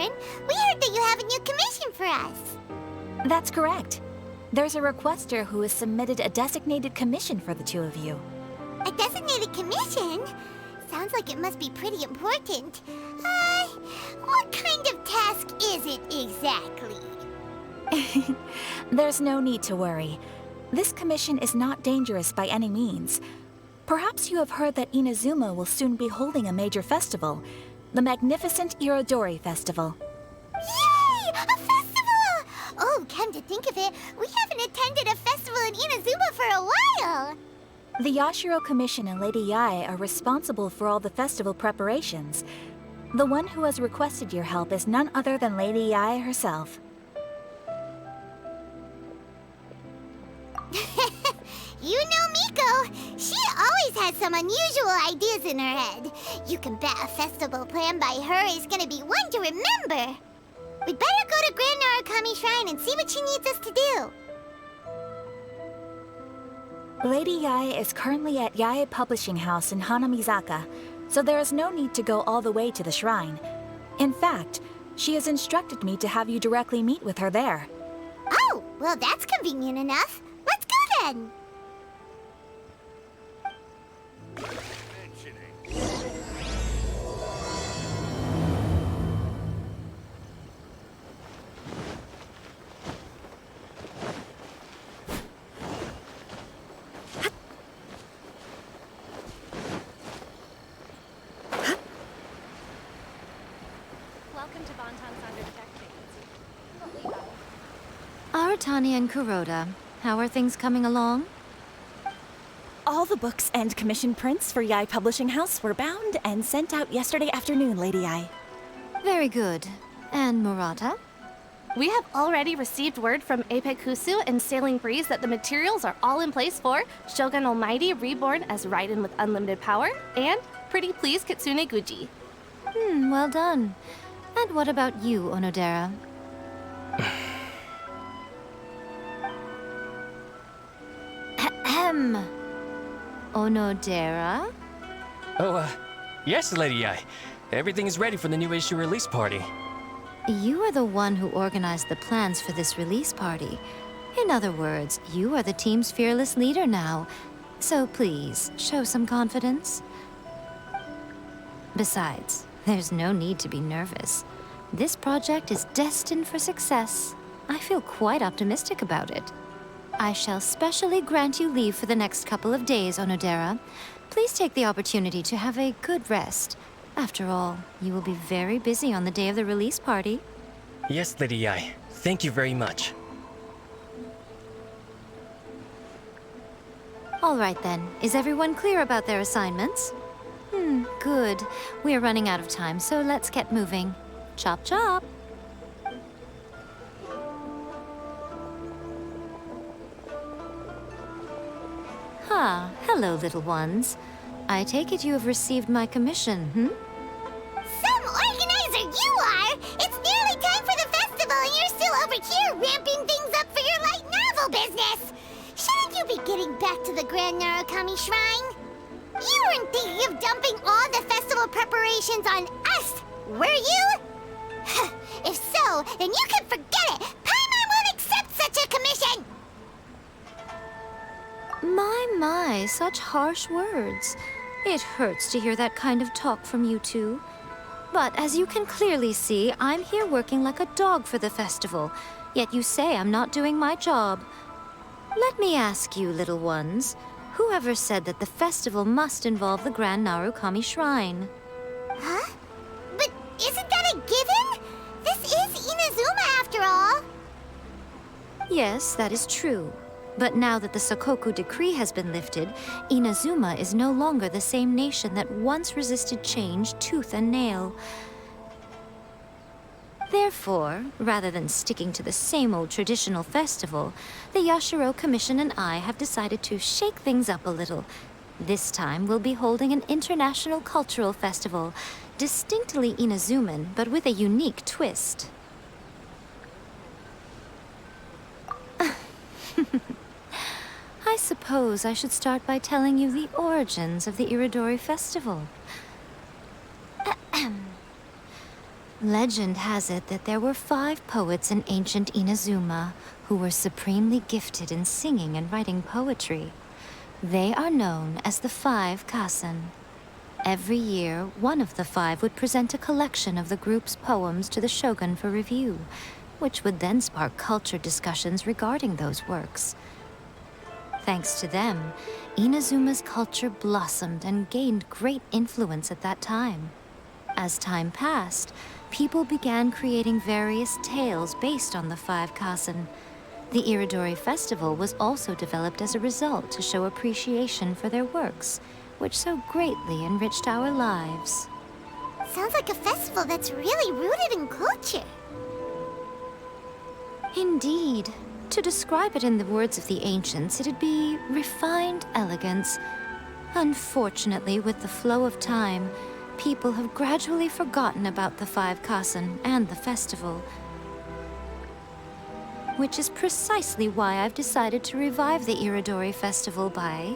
Reborn. We heard that you have a new commission for us. That's correct. There's a requester who has submitted a designated commission for the two of you. A designated commission? Sounds like it must be pretty important. What kind of task is it exactly? There's no need to worry. This commission is not dangerous by any means. Perhaps you have heard that Inazuma will soon be holding a major festival, the magnificent Irodori Festival. Yay! A festival! Oh, come to think of it, we haven't attended a festival in Inazuma for a while! The Yashiro Commission and Lady Yae are responsible for all the festival preparations. The one who has requested your help is none other than Lady Yae herself. You know Miko. She always has some unusual ideas in her head. You can bet a festival planned by her is gonna be one to remember. We'd better go to Grand Narukami Shrine and see what she needs us to do. Lady Yae is currently at Yae Publishing House in Hanamizaka, so there is no need to go all the way to the shrine. In fact, she has instructed me to have you directly meet with her there. Oh, well that's convenient enough. Let's go then. Aratani and Kuroda, how are things coming along? All the books and commission prints for Yae Publishing House were bound and sent out yesterday afternoon, Lady Yae. Very good. And Murata? We have already received word from Apekusu and Sailing Breeze that the materials are all in place for Shogun Almighty Reborn as Raiden with Unlimited Power and Pretty Please Kitsune Guji. Well done. And what about you, Onodera? Ahem. Onodera? Oh, yes, Lady Yae. Everything is ready for the new issue release party. You are the one who organized the plans for this release party. In other words, you are the team's fearless leader now. So please, show some confidence. Besides, there's no need to be nervous. This project is destined for success. I feel quite optimistic about it. I shall specially grant you leave for the next couple of days, Onodera. Please take the opportunity to have a good rest. After all, you will be very busy on the day of the release party. Yes, Lady Yae. Thank you very much. All right then. Is everyone clear about their assignments? Good. We are running out of time, so let's get moving. Chop chop! Hello, little ones. I take it you have received my commission, Some organizer you are! It's nearly time for the festival and you're still over here ramping things up for your light novel business! Shouldn't you be getting back to the Grand Narukami Shrine? You weren't thinking of dumping all the festival preparations on us, were you? If so, then you can forget it! Paimon won't accept such a commission! My, such harsh words. It hurts to hear that kind of talk from you two. But as you can clearly see, I'm here working like a dog for the festival, yet you say I'm not doing my job. Let me ask you, little ones, whoever said that the festival must involve the Grand Narukami Shrine? Huh? But isn't that a given? This is Inazuma after all. Yes, that is true. But now that the Sokoku decree has been lifted, Inazuma is no longer the same nation that once resisted change tooth and nail. Therefore, rather than sticking to the same old traditional festival, the Yashiro Commission and I have decided to shake things up a little. This time, we'll be holding an international cultural festival, distinctly Inazuman, but with a unique twist. I suppose I should start by telling you the origins of the Irodori Festival. Legend has it that there were 5 poets in ancient Inazuma who were supremely gifted in singing and writing poetry. They are known as the 5 Kasen. Every year, one of the 5 would present a collection of the group's poems to the shogun for review, which would then spark culture discussions regarding those works. Thanks to them, Inazuma's culture blossomed and gained great influence at that time. As time passed, people began creating various tales based on the 5 Kasen. The Irodori festival was also developed as a result to show appreciation for their works, which so greatly enriched our lives. Sounds like a festival that's really rooted in culture. Indeed. To describe it in the words of the ancients, it'd be refined elegance. Unfortunately, with the flow of time, people have gradually forgotten about the 5 Kasen and the festival. Which is precisely why I've decided to revive the Irodori festival by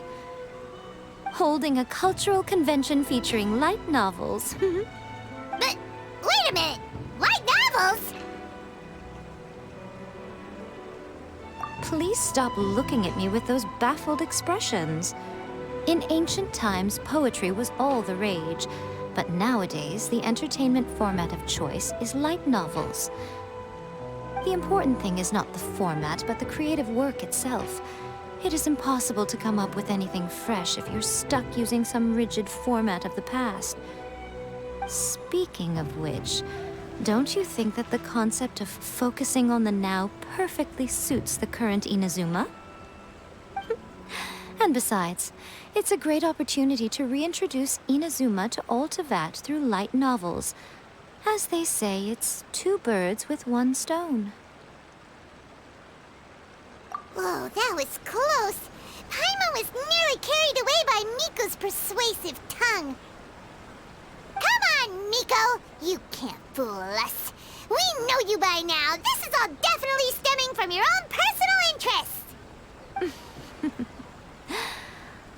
holding a cultural convention featuring light novels. But wait a minute! Light novels? Please stop looking at me with those baffled expressions. In ancient times, poetry was all the rage, but nowadays, the entertainment format of choice is light novels. The important thing is not the format, but the creative work itself. It is impossible to come up with anything fresh if you're stuck using some rigid format of the past. Speaking of which, don't you think that the concept of focusing on the now perfectly suits the current Inazuma? And besides, it's a great opportunity to reintroduce Inazuma to Ultivat through light novels. As they say, it's 2 birds with 1 stone. Whoa, that was close. Paimon was nearly carried away by Miko's persuasive tongue. Come on, Miko! You can't fool us. We know you by now. This is all definitely stemming from your own personal interest.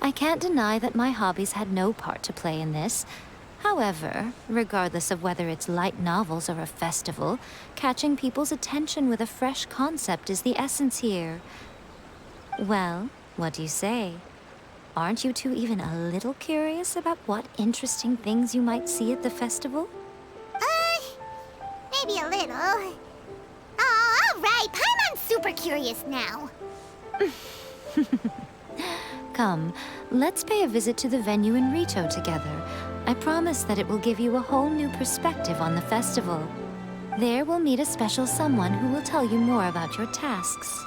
I can't deny that my hobbies had no part to play in this. However, regardless of whether it's light novels or a festival, catching people's attention with a fresh concept is the essence here. Well, what do you say? Aren't you two even a little curious about what interesting things you might see at the festival? Maybe a little. Oh, all right. Paimon's super curious now. Come, let's pay a visit to the venue in Rito together. I promise that it will give you a whole new perspective on the festival. There we'll meet a special someone who will tell you more about your tasks.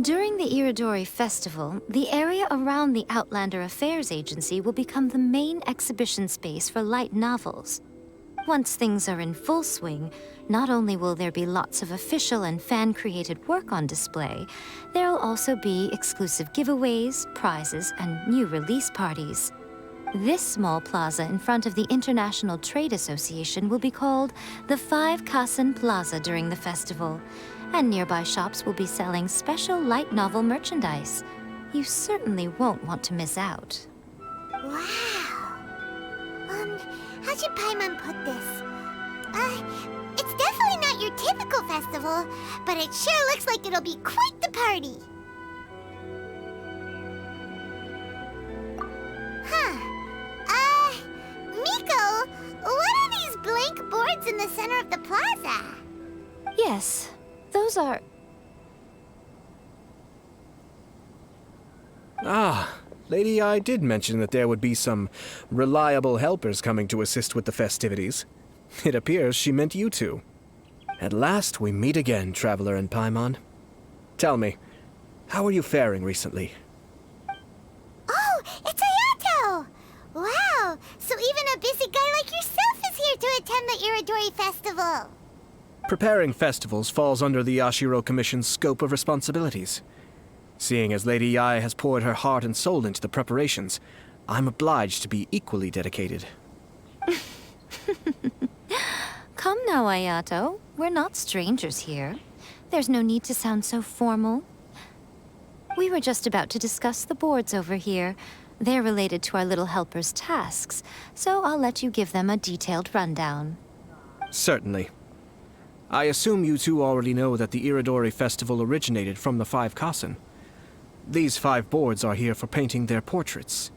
During the Irodori Festival, the area around the Outlander Affairs Agency will become the main exhibition space for light novels. Once things are in full swing, not only will there be lots of official and fan-created work on display, there'll also be exclusive giveaways, prizes, and new release parties. This small plaza in front of the International Trade Association will be called the 5 Kasen Plaza during the festival, and nearby shops will be selling special light novel merchandise. You certainly won't want to miss out. Wow. How should Paimon put this? It's definitely not your typical festival, but it sure looks like it'll be quite the party. Miko, what are these blank boards in the center of the plaza? Yes, those are... Ah, Lady I did mention that there would be some reliable helpers coming to assist with the festivities. It appears she meant you two. At last we meet again, Traveler and Paimon. Tell me, How are you faring recently? Oh, it's Ayato! Wow, so even a busy guy like yourself is here to attend the Irodori Festival. Preparing festivals falls under the Yashiro Commission's scope of responsibilities. Seeing as Lady Yae has poured her heart and soul into the preparations, I'm obliged to be equally dedicated. Come now, Ayato. We're not strangers here. There's no need to sound so formal. We were just about to discuss the boards over here. They're related to our little helper's tasks, so I'll let you give them a detailed rundown. Certainly. I assume you two already know that the Irodori Festival originated from the 5 Kasen. These 5 boards are here for painting their portraits.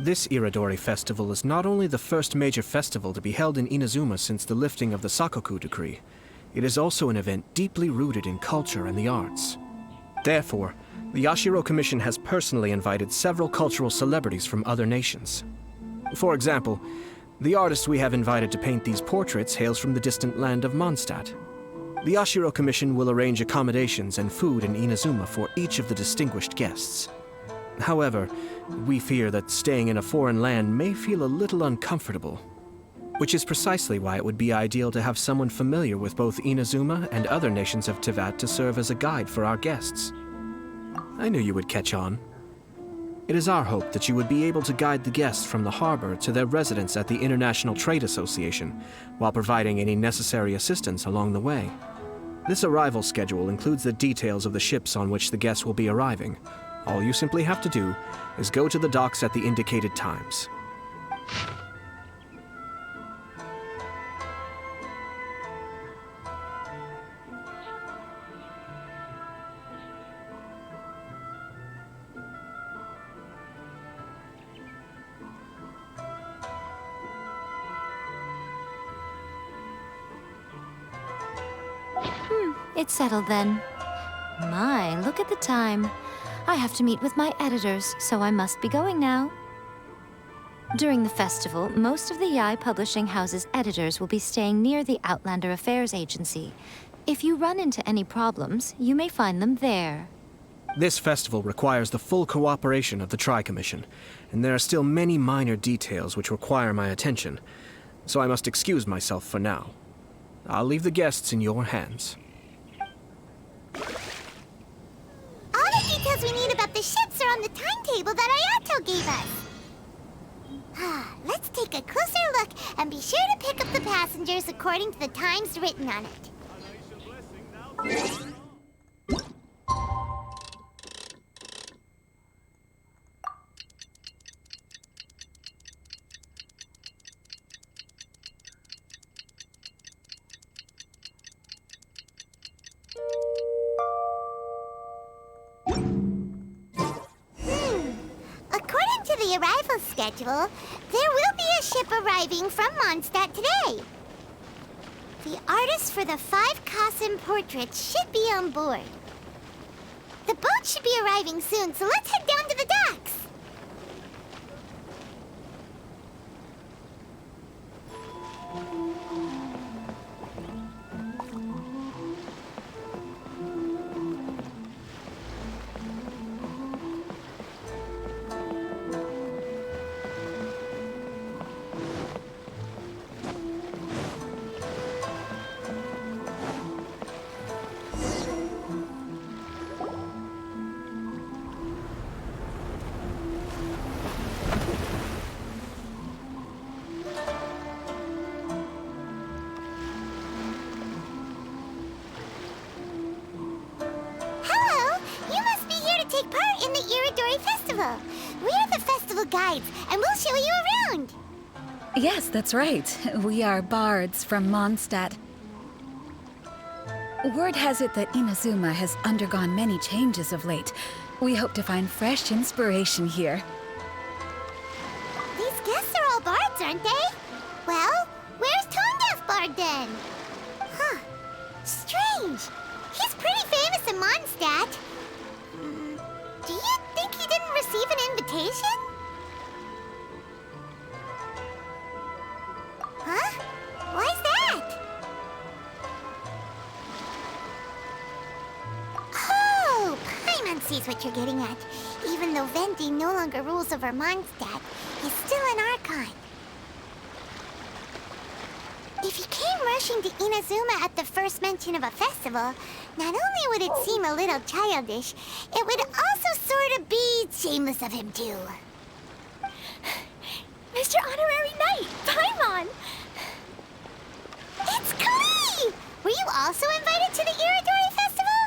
This Irodori Festival is not only the first major festival to be held in Inazuma since the lifting of the Sakoku decree, it is also an event deeply rooted in culture and the arts. Therefore, the Yashiro Commission has personally invited several cultural celebrities from other nations. For example, the artist we have invited to paint these portraits hails from the distant land of Mondstadt. The Yashiro Commission will arrange accommodations and food in Inazuma for each of the distinguished guests. However, we fear that staying in a foreign land may feel a little uncomfortable, which is precisely why it would be ideal to have someone familiar with both Inazuma and other nations of Teyvat to serve as a guide for our guests. I knew you would catch on. It is our hope that you would be able to guide the guests from the harbor to their residence at the International Trade Association, while providing any necessary assistance along the way. This arrival schedule includes the details of the ships on which the guests will be arriving. All you simply have to do is go to the docks at the indicated times. It's settled then. My, look at the time. I have to meet with my editors, so I must be going now. During the festival, most of the Yae Publishing House's editors will be staying near the Outlander Affairs Agency. If you run into any problems, you may find them there. This festival requires the full cooperation of the Tri-Commission, and there are still many minor details which require my attention, so I must excuse myself for now. I'll leave the guests in your hands. All the details we need about the ships are on the timetable that Ayato gave us. Let's take a closer look and be sure to pick up the passengers according to the times written on it. According to the arrival schedule, there will be a ship arriving from Mondstadt today. The artist for the 5 Kasen portraits should be on board. The boat should be arriving soon, so let's head down to the docks. We are the festival guides, and we'll show you around. Yes, that's right. We are bards from Mondstadt. Word has it that Inazuma has undergone many changes of late. We hope to find fresh inspiration here. These guests are all bards, aren't they? Well, where's Tone Deaf Bard then? Huh. Strange. He's pretty famous in Mondstadt. Do you think he didn't receive an invitation? Huh? Why's that? Oh, Paimon is what you're getting at. Even though Venti no longer rules over Mondstadt, he's still an Archon. If he came rushing to Inazuma at the first mention of a festival, not only would it seem a little childish, it would also sort of be shameless of him too. Mr. Honorary Knight, Paimon! It's Klee! Were you also invited to the Irodori Festival?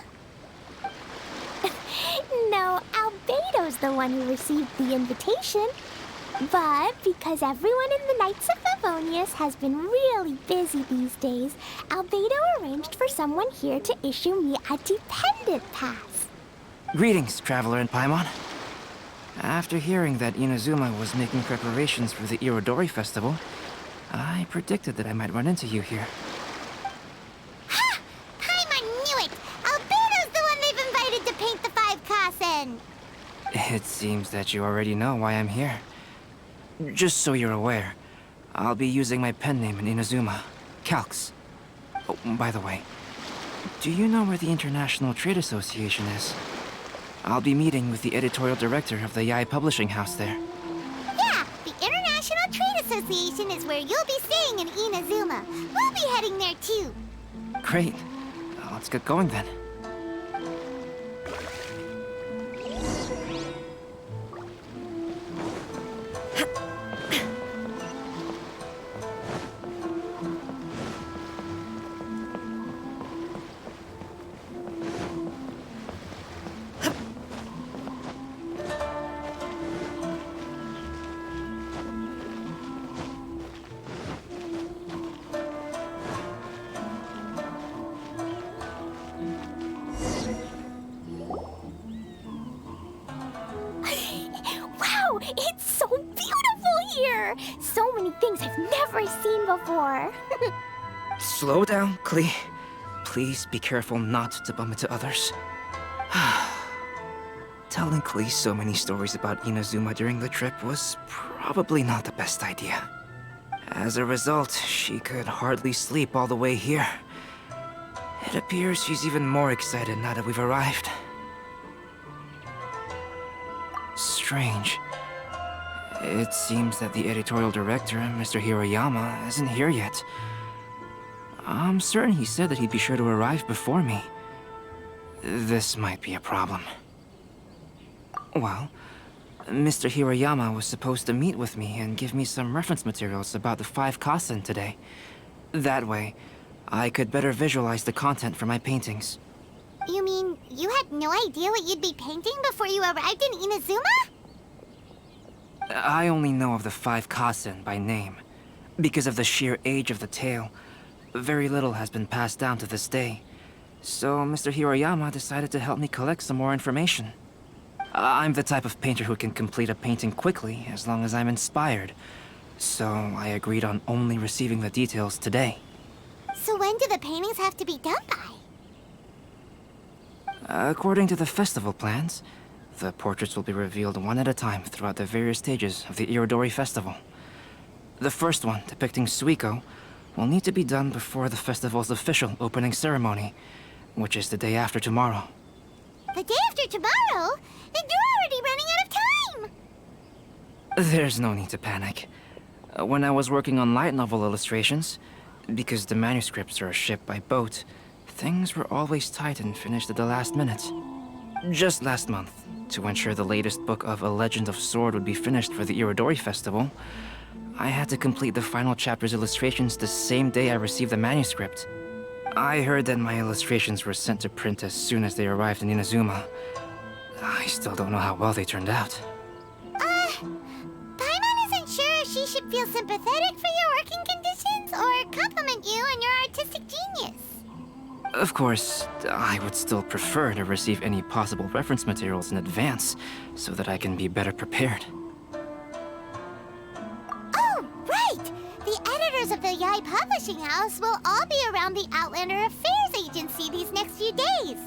No, Albedo's the one who received the invitation. But because everyone in the Knights of Favonius has been really busy these days, Albedo arranged for someone here to issue me a dependent pass. Greetings, Traveler and Paimon. After hearing that Inazuma was making preparations for the Irodori Festival, I predicted that I might run into you here. Ha! Paimon knew it! Albedo's the one they've invited to paint the 5 Kassen! It seems that you already know why I'm here. Just so you're aware, I'll be using my pen name in Inazuma, Calx. Oh, by the way, do you know where the International Trade Association is? I'll be meeting with the editorial director of the Yae Publishing House there. Yeah, the International Trade Association is where you'll be staying in Inazuma. We'll be heading there too. Great. Let's get going then. Wow, it's so beautiful here! So many things I've never seen before. Slow down, Klee. Please be careful not to bump into others. Telling Klee so many stories about Inazuma during the trip was probably not the best idea. As a result, she could hardly sleep all the way here. It appears she's even more excited now that we've arrived. Strange. It seems that the editorial director, Mr. Hiroyama, isn't here yet. I'm certain he said that he'd be sure to arrive before me. This might be a problem. Well, Mr. Hiroyama was supposed to meet with me and give me some reference materials about the 5 Kassen today. That way, I could better visualize the content for my paintings. You mean you had no idea what you'd be painting before you arrived in Inazuma? I only know of the 5 Kassen by name. Because of the sheer age of the tale, very little has been passed down to this day. So Mr. Hiroyama decided to help me collect some more information. I'm the type of painter who can complete a painting quickly as long as I'm inspired. So I agreed on only receiving the details today. So when do the paintings have to be done by? According to the festival plans, the portraits will be revealed one at a time throughout the various stages of the Irodori Festival. The first one, depicting Suiko, will need to be done before the festival's official opening ceremony, which is the day after tomorrow. The day after tomorrow? Then you're already running out of time! There's no need to panic. When I was working on light novel illustrations, because the manuscripts are shipped by boat, things were always tight and finished at the last minute. Just last month, to ensure the latest book of A Legend of Sword would be finished for the Irodori Festival, I had to complete the final chapter's illustrations the same day I received the manuscript. I heard that my illustrations were sent to print as soon as they arrived in Inazuma. I still don't know how well they turned out. Paimon isn't sure if she should feel sympathetic for your working conditions or compliment you on your artistic genius. Of course, I would still prefer to receive any possible reference materials in advance, so that I can be better prepared. Oh, right! The editors of the Yae Publishing House will all be around the Outlander Affairs Agency these next few days.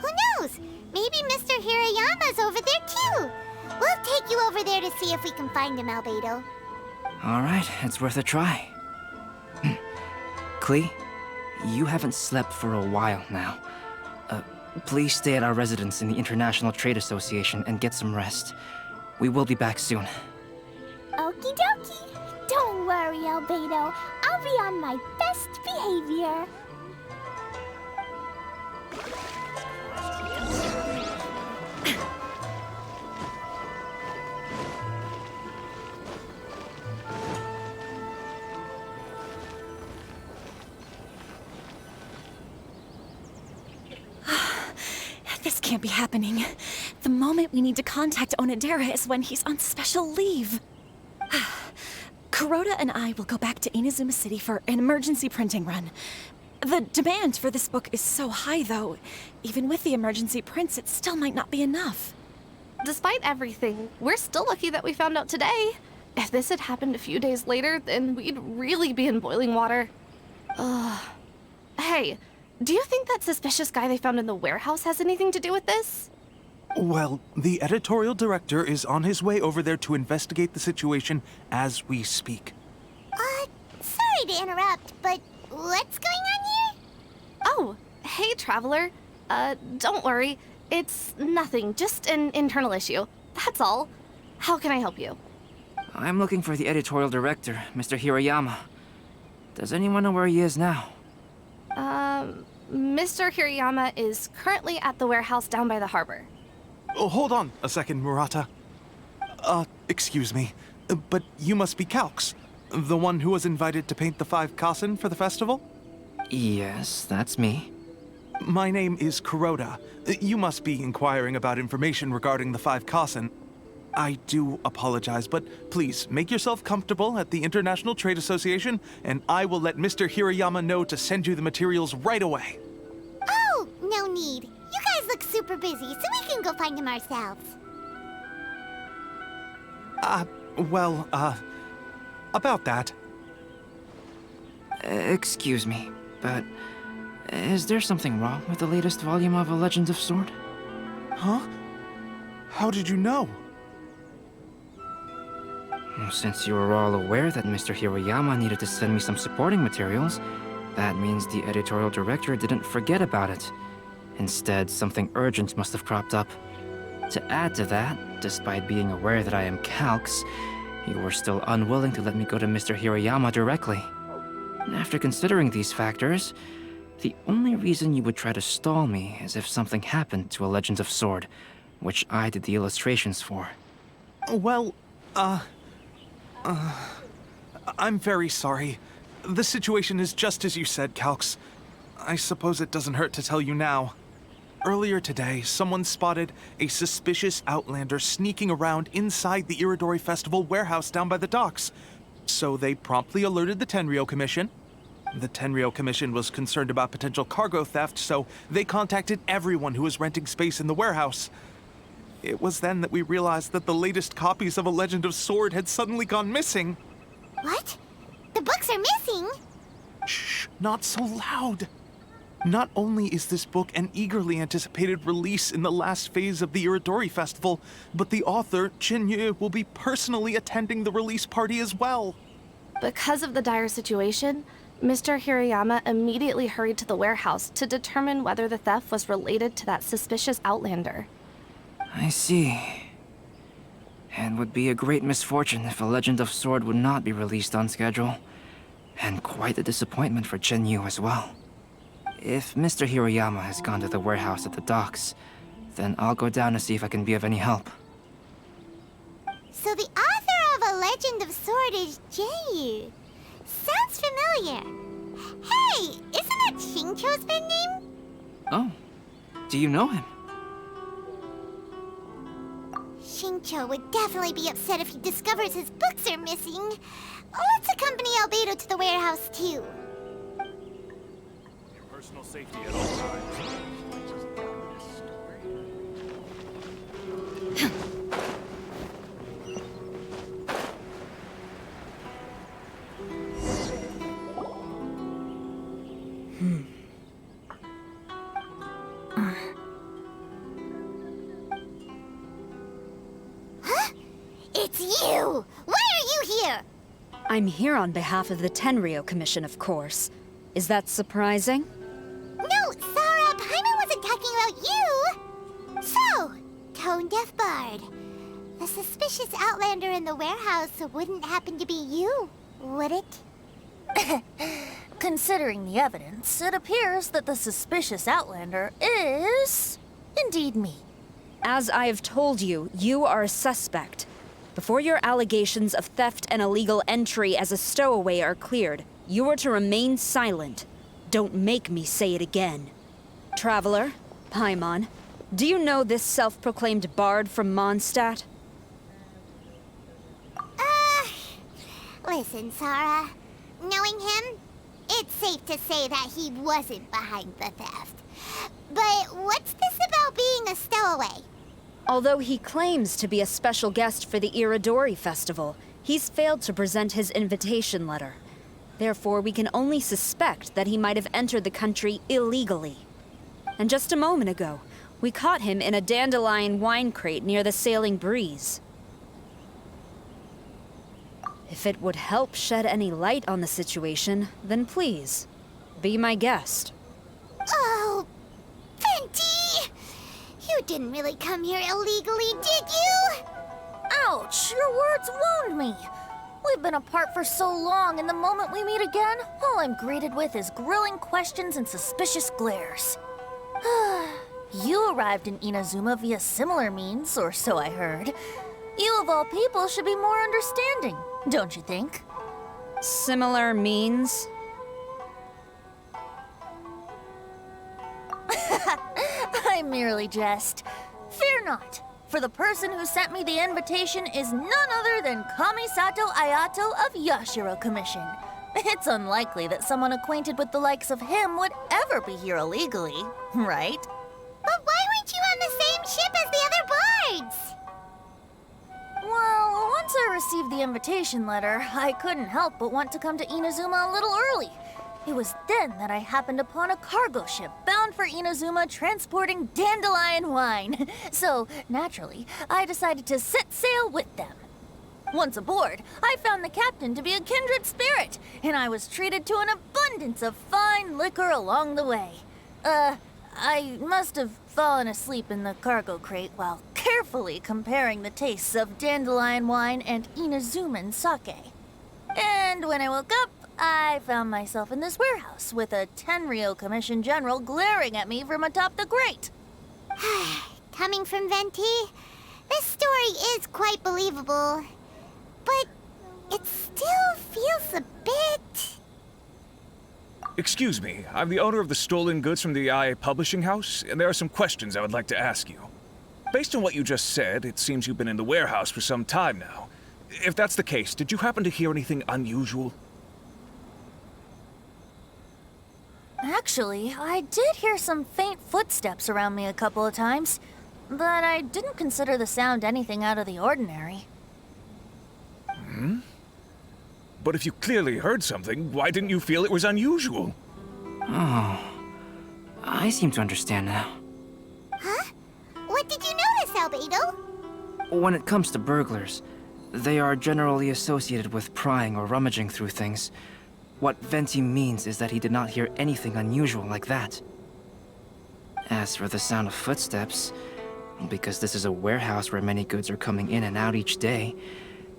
Who knows? Maybe Mr. Hiroyama's over there too. We'll take you over there to see if we can find him, Albedo. Alright, it's worth a try. Klee, you haven't slept for a while now. Please stay at our residence in the International Trade Association and get some rest. We will be back soon. Okie dokie. Don't worry, Albedo. I'll be on my best behavior. This can't be happening. The moment we need to contact Onodera is when he's on special leave. Kuroda and I will go back to Inazuma City for an emergency printing run. The demand for this book is so high, though. Even with the emergency prints, it still might not be enough. Despite everything, we're still lucky that we found out today. If this had happened a few days later, then we'd really be in boiling water. Hey, do you think that suspicious guy they found in the warehouse has anything to do with this? Well, the editorial director is on his way over there to investigate the situation as we speak. Sorry to interrupt, but what's going on here? Oh, hey, Traveler. Don't worry. It's nothing, just an internal issue. That's all. How can I help you? I'm looking for the editorial director, Mr. Hirayama. Does anyone know where he is now? Mr. Hirayama is currently at the warehouse down by the harbor. Oh, hold on a second, Murata. Excuse me, but you must be Calx, the one who was invited to paint the 5 Kasen for the festival? Yes, that's me. My name is Kuroda. You must be inquiring about information regarding the 5 Kasen. I do apologize, but please make yourself comfortable at the International Trade Association, and I will let Mr. Hirayama know to send you the materials right away. Oh, no need. You guys look super busy, so we can go find him ourselves. About that. Excuse me, but is there something wrong with the latest volume of A Legend of Sword? Huh? How did you know? Since you were all aware that Mr. Hirayama needed to send me some supporting materials, that means the editorial director didn't forget about it. Instead, something urgent must have cropped up. To add to that, despite being aware that I am Calx, you were still unwilling to let me go to Mr. Hirayama directly. After considering these factors, the only reason you would try to stall me is if something happened to A Legend of Sword, which I did the illustrations for. Well, I'm very sorry. The situation is just as you said, Calx. I suppose it doesn't hurt to tell you now. Earlier today, someone spotted a suspicious outlander sneaking around inside the Irodori Festival warehouse down by the docks. So they promptly alerted the Tenryou Commission. The Tenryou Commission was concerned about potential cargo theft, so they contacted everyone who was renting space in the warehouse. It was then that we realized that the latest copies of A Legend of Sword had suddenly gone missing. What? The books are missing? Shh, not so loud. Not only is this book an eagerly anticipated release in the last phase of the Irodori Festival, but the author, Jinyu, will be personally attending the release party as well. Because of the dire situation, Mr. Hirayama immediately hurried to the warehouse to determine whether the theft was related to that suspicious outlander. I see. It would be a great misfortune if A Legend of Sword would not be released on schedule. And quite a disappointment for Jinyu as well. If Mr. Hirayama has gone to the warehouse at the docks, then I'll go down to see if I can be of any help. So the author of A Legend of Sword is Jinyu. Sounds familiar. Hey, isn't that Xingqiu's pen name? Oh, do you know him? Xingqiu would definitely be upset if he discovers his books are missing. Let's accompany Albedo to the warehouse, too. Personal safety at all times. It's you! Why are you here? I'm here on behalf of the Tenryou Commission, of course. Is that surprising? No, Sarah, Paimon wasn't talking about tone-deaf bard. The suspicious outlander in the warehouse wouldn't happen to be you, would it? Considering the evidence, it appears that the suspicious outlander is indeed me. As I have told you, you are a suspect. Before your allegations of theft and illegal entry as a stowaway are cleared, you are to remain silent. Don't make me say it again. Traveler, Paimon, do you know this self-proclaimed bard from Mondstadt? Listen, Sarah. Knowing him, it's safe to say that he wasn't behind the theft. But what's this about being a stowaway? Although he claims to be a special guest for the Irodori festival, he's failed to present his invitation letter. Therefore, we can only suspect that he might have entered the country illegally. And just a moment ago, we caught him in a dandelion wine crate near the Sailing Breeze. If it would help shed any light on the situation, then please, be my guest. Oh, Venti! You didn't really come here illegally, did you? Ouch, your words wound me. We've been apart for so long, and the moment we meet again, all I'm greeted with is grilling questions and suspicious glares. You arrived in Inazuma via similar means, or so I heard. You of all people should be more understanding, don't you think? Similar means? I merely jest. Fear not, for the person who sent me the invitation is none other than Kamisato Ayato of Yashiro Commission. It's unlikely that someone acquainted with the likes of him would ever be here illegally, right? But why weren't you on the same ship as the other bards? Well, once I received the invitation letter, I couldn't help but want to come to Inazuma a little early. It was then that I happened upon a cargo ship bound for Inazuma transporting dandelion wine. So, naturally, I decided to set sail with them. Once aboard, I found the captain to be a kindred spirit, and I was treated to an abundance of fine liquor along the way. I must have fallen asleep in the cargo crate while carefully comparing the tastes of dandelion wine and Inazuman sake. And when I woke up, I found myself in this warehouse with a Tenryou Commission General glaring at me from atop the grate. Coming from Venti, this story is quite believable. But it still feels a bit... Excuse me, I'm the owner of the stolen goods from the IA publishing house, and there are some questions I would like to ask you. Based on what you just said, it seems you've been in the warehouse for some time now. If that's the case, did you happen to hear anything unusual? Actually, I did hear some faint footsteps around me a couple of times, but I didn't consider the sound anything out of the ordinary. But if you clearly heard something, why didn't you feel it was unusual? Oh, I seem to understand now. Huh? What did you notice, Albedo? When it comes to burglars, they are generally associated with prying or rummaging through things. What Venti means is that he did not hear anything unusual like that. As for the sound of footsteps, because this is a warehouse where many goods are coming in and out each day,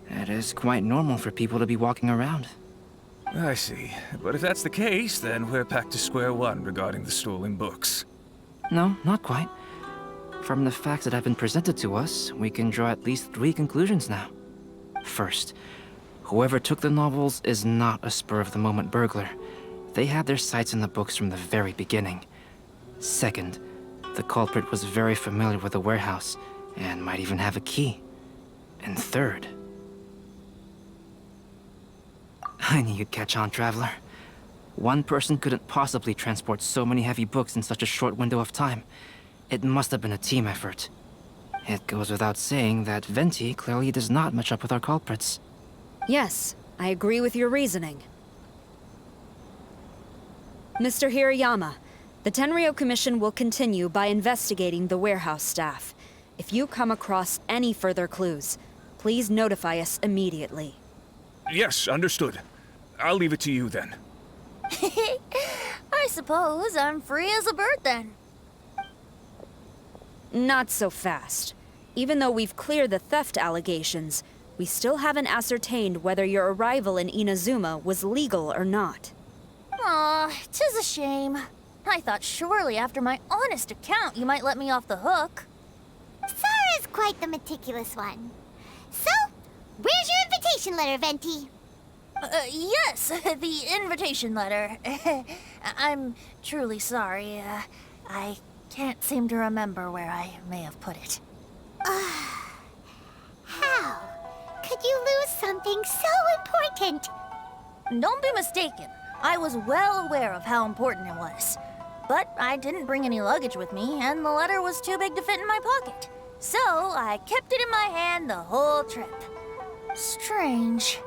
it is quite normal for people to be walking around. I see. But if that's the case, then we're back to square one regarding the stolen books. No, not quite. From the facts that have been presented to us, we can draw at least 3 conclusions now. First, whoever took the novels is not a spur-of-the-moment burglar. They had their sights on the books from the very beginning. Second, the culprit was very familiar with the warehouse, and might even have a key. And third... I knew you'd catch on, Traveler. One person couldn't possibly transport so many heavy books in such a short window of time. It must have been a team effort. It goes without saying that Venti clearly does not match up with our culprits. Yes, I agree with your reasoning. Mr. Hirayama, the Tenryou Commission will continue by investigating the warehouse staff. If you come across any further clues, please notify us immediately. Yes, understood. I'll leave it to you then. I suppose I'm free as a bird then. Not so fast. even though we've cleared the theft allegations, we still haven't ascertained whether your arrival in Inazuma was legal or not. Aw, 'tis a shame. I thought surely after my honest account you might let me off the hook. Sara's quite the meticulous one. So, where's your invitation letter, Venti? Yes, the invitation letter. I'm truly sorry. I can't seem to remember where I may have put it. How could you lose something so important? Don't be mistaken. I was well aware of how important it was. But I didn't bring any luggage with me, and the letter was too big to fit in my pocket. So I kept it in my hand the whole trip. Strange.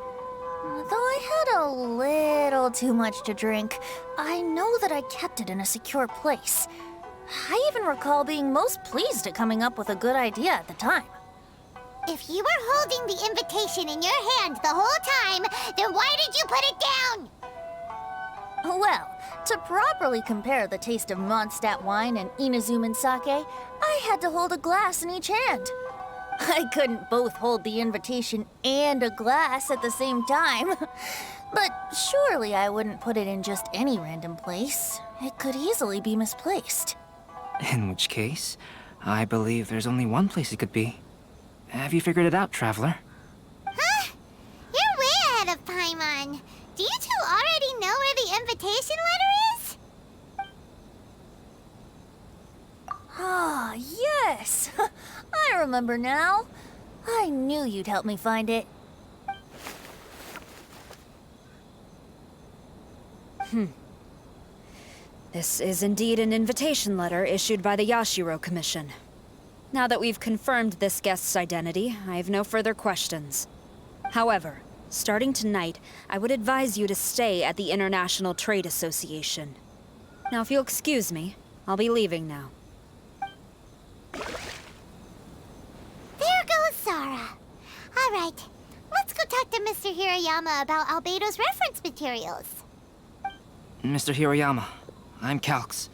Though I had a little too much to drink, I know that I kept it in a secure place. I even recall being most pleased at coming up with a good idea at the time. If you were holding the invitation in your hand the whole time, then why did you put it down? Well, to properly compare the taste of Mondstadt wine and Inazuman sake, I had to hold a glass in each hand. I couldn't both hold the invitation and a glass at the same time. But surely I wouldn't put it in just any random place. It could easily be misplaced. In which case, I believe there's only one place it could be. Have you figured it out, Traveler? Huh? You're way ahead of Paimon. Do you two already know where the invitation letter is? Ah, yes! I remember now. I knew you'd help me find it. This is indeed an invitation letter issued by the Yashiro Commission. Now that we've confirmed this guest's identity, I have no further questions. However, starting tonight, I would advise you to stay at the International Trade Association. Now, if you'll excuse me, I'll be leaving now. There goes Sara. All right, let's go talk to Mr. Hirayama about Albedo's reference materials. Mr. Hiroyama, I'm Calx.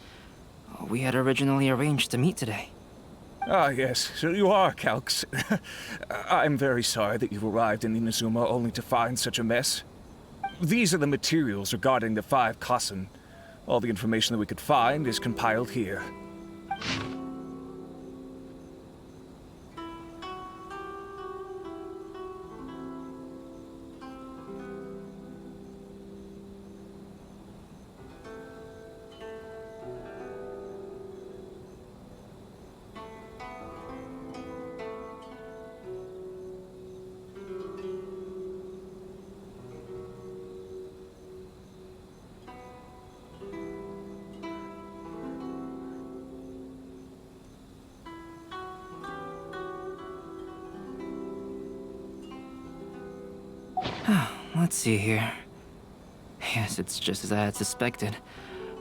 We had originally arranged to meet today. Ah, yes, so you are Calx. I'm very sorry that you arrived in Inazuma only to find such a mess. These are the materials regarding the 5 Kassen. All the information that we could find is compiled here. Let's see here. Yes, it's just as I had suspected.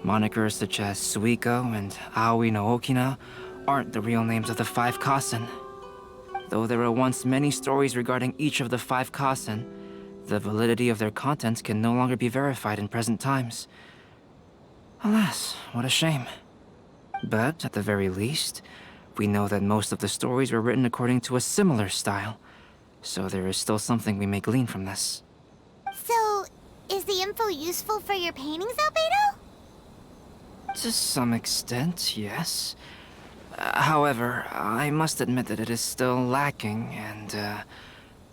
Monikers such as Suiko and Aoi no Okina aren't the real names of the 5 Kassen. Though there were once many stories regarding each of the 5 Kassen, the validity of their contents can no longer be verified in present times. Alas, what a shame. But at the very least, we know that most of the stories were written according to a similar style, so there is still something we may glean from this. So, is the info useful for your paintings, Albedo? To some extent, yes. However, I must admit that it is still lacking and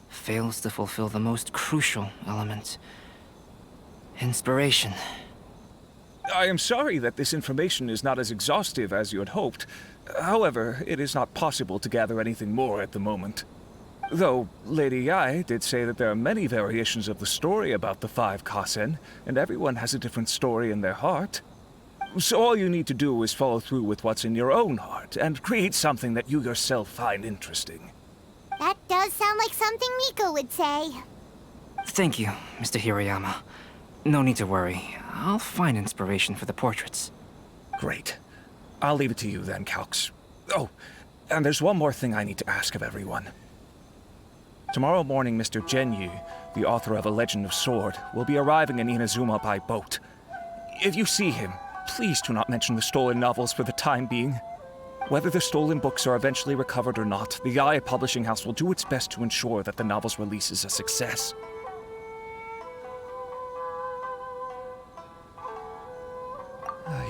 fails to fulfill the most crucial element. Inspiration. I am sorry that this information is not as exhaustive as you had hoped. However, it is not possible to gather anything more at the moment. Though Lady Yae did say that there are many variations of the story about the 5 Kassen, and everyone has a different story in their heart. So all you need to do is follow through with what's in your own heart, and create something that you yourself find interesting. That does sound like something Miko would say. Thank you, Mr. Hiroyama. No need to worry. I'll find inspiration for the portraits. Great. I'll leave it to you then, Calx. Oh, and there's one more thing I need to ask of everyone. Tomorrow morning, Mr. Genyu, the author of A Legend of Sword, will be arriving in Inazuma by boat. If you see him, please do not mention the stolen novels for the time being. Whether the stolen books are eventually recovered or not, the Yae Publishing House will do its best to ensure that the novel's release is a success.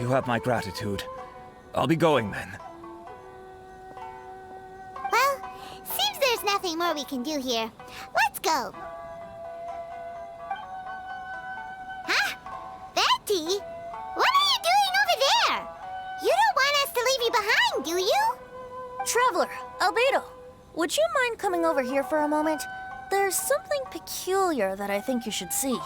You have my gratitude. I'll be going then. Well, seems there's nothing more we can do here. Let's go. Huh? Betty? What are you doing over there? You don't want us to leave you behind, do you? Traveler, Albedo, would you mind coming over here for a moment? There's something peculiar that I think you should see.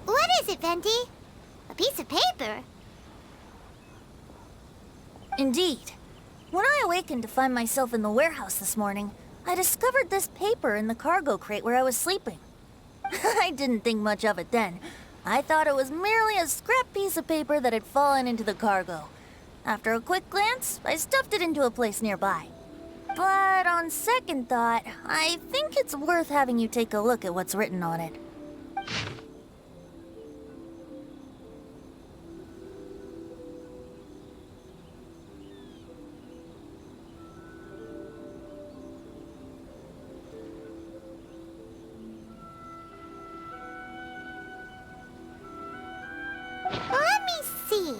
What is it, Venti? A piece of paper? Indeed. When I awakened to find myself in the warehouse this morning, I discovered this paper in the cargo crate where I was sleeping. I didn't think much of it then. I thought it was merely a scrap piece of paper that had fallen into the cargo. After a quick glance, I stuffed it into a place nearby. But on second thought, I think it's worth having you take a look at what's written on it. Let me see.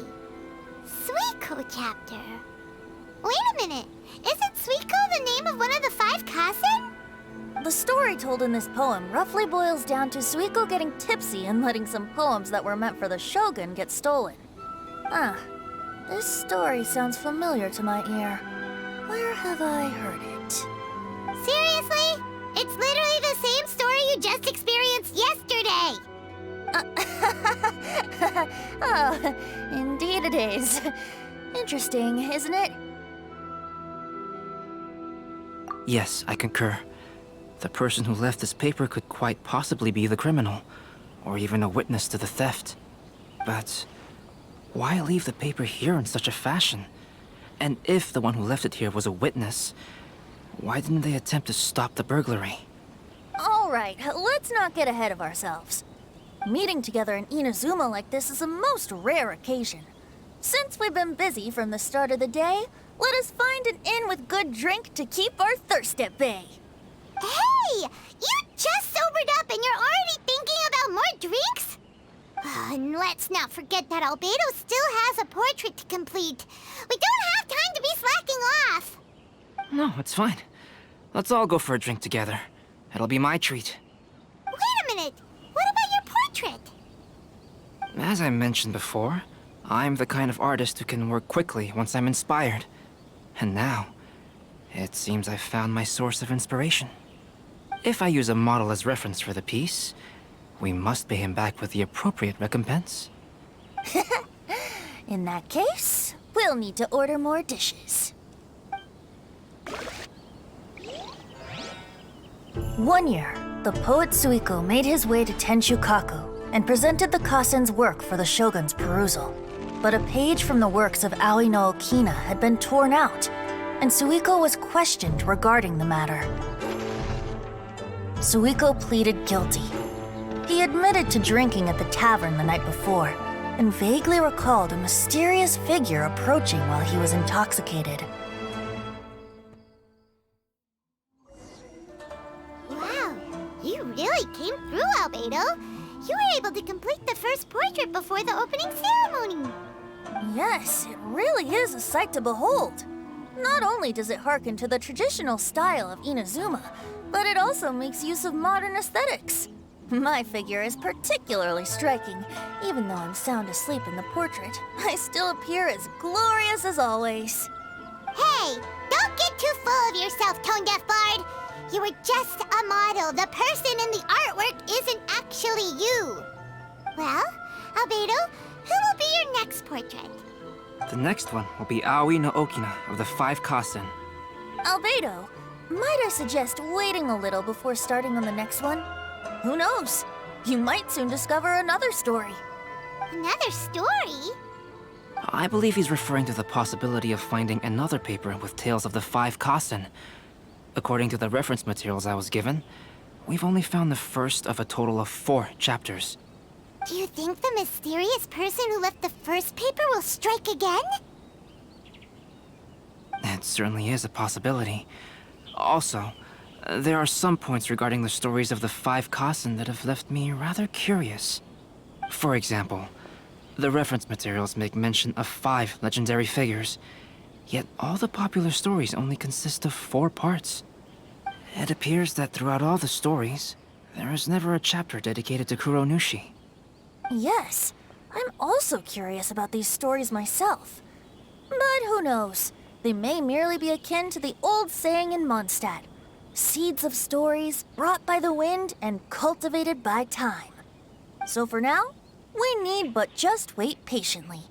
Suiko chapter. Wait a minute. Isn't Suiko the name of one of the 5 Kasen? The story told in this poem roughly boils down to Suiko getting tipsy and letting some poems that were meant for the shogun get stolen. This story sounds familiar to my ear. Where have I heard it? Seriously? It's literally the same story you just experienced yesterday. Oh, indeed it is. Interesting, isn't it? Yes, I concur. The person who left this paper could quite possibly be the criminal, or even a witness to the theft. But why leave the paper here in such a fashion? And if the one who left it here was a witness, why didn't they attempt to stop the burglary? All right, let's not get ahead of ourselves. Meeting together in Inazuma like this is a most rare occasion. Since we've been busy from the start of the day, let us find an inn with good drink to keep our thirst at bay. Hey! You just sobered up and you're already thinking about more drinks? And let's not forget that Albedo still has a portrait to complete. We don't have time to be slacking off. No, it's fine. Let's all go for a drink together. It'll be my treat. Wait a minute. What about your portrait? As I mentioned before, I'm the kind of artist who can work quickly once I'm inspired. And now, it seems I've found my source of inspiration. If I use a model as reference for the piece, we must pay him back with the appropriate recompense. In that case, we'll need to order more dishes. One year, the poet Suiko made his way to Tenshukaku and presented the Kasen's work for the shogun's perusal. But a page from the works of Aoi no Okina had been torn out, and Suiko was questioned regarding the matter. Suiko pleaded guilty. He admitted to drinking at the tavern the night before, and vaguely recalled a mysterious figure approaching while he was intoxicated. Wow, you really came through, Albedo. You were able to complete the first portrait before the opening ceremony. Yes, it really is a sight to behold. Not only does it harken to the traditional style of Inazuma, but it also makes use of modern aesthetics. My figure is particularly striking. Even though I'm sound asleep in the portrait, I still appear as glorious as always. Hey, don't get too full of yourself, Tone-Deaf Bard. You were just a model. The person in the artwork isn't actually you. Well, Albedo, who will be your next portrait? The next one will be Aoi no Okina of the 5 Kasen. Albedo, might I suggest waiting a little before starting on the next one? Who knows? You might soon discover another story. Another story? I believe he's referring to the possibility of finding another paper with tales of the 5 Kasen. According to the reference materials I was given, we've only found the first of a total of 4 chapters. Do you think the mysterious person who left the first paper will strike again? It certainly is a possibility. Also, there are some points regarding the stories of the 5 Kasen that have left me rather curious. For example, the reference materials make mention of 5 legendary figures, yet all the popular stories only consist of 4 parts. It appears that throughout all the stories, there is never a chapter dedicated to Kuronushi. Yes, I'm also curious about these stories myself. But who knows? They may merely be akin to the old saying in Mondstadt. Seeds of stories brought by the wind and cultivated by time. So for now, we need but just wait patiently.